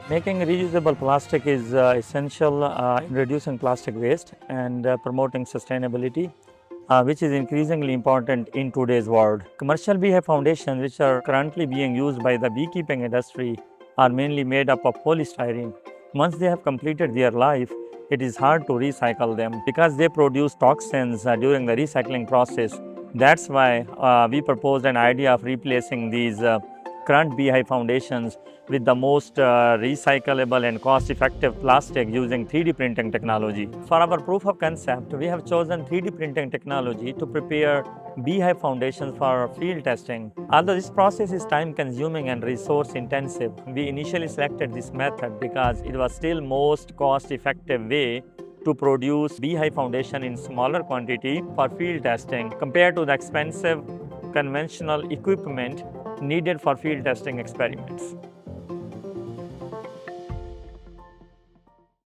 Making reusable plastic is essential in reducing plastic waste and promoting sustainability, which is increasingly important in today's world. Commercial beehive foundations, which are currently being used by the beekeeping industry, are mainly made up of polystyrene. Once they have completed their life, it is hard to recycle them because they produce toxins during the recycling process. That's why we proposed an idea of replacing these current beehive foundations with the most recyclable and cost-effective plastic using 3D printing technology. For our proof of concept, we have chosen 3D printing technology to prepare beehive foundations for field testing. Although this process is time-consuming and resource-intensive, we initially selected this method because it was still most cost-effective way to produce beehive foundation in smaller quantity for field testing compared to the expensive conventional equipment needed for field testing experiments.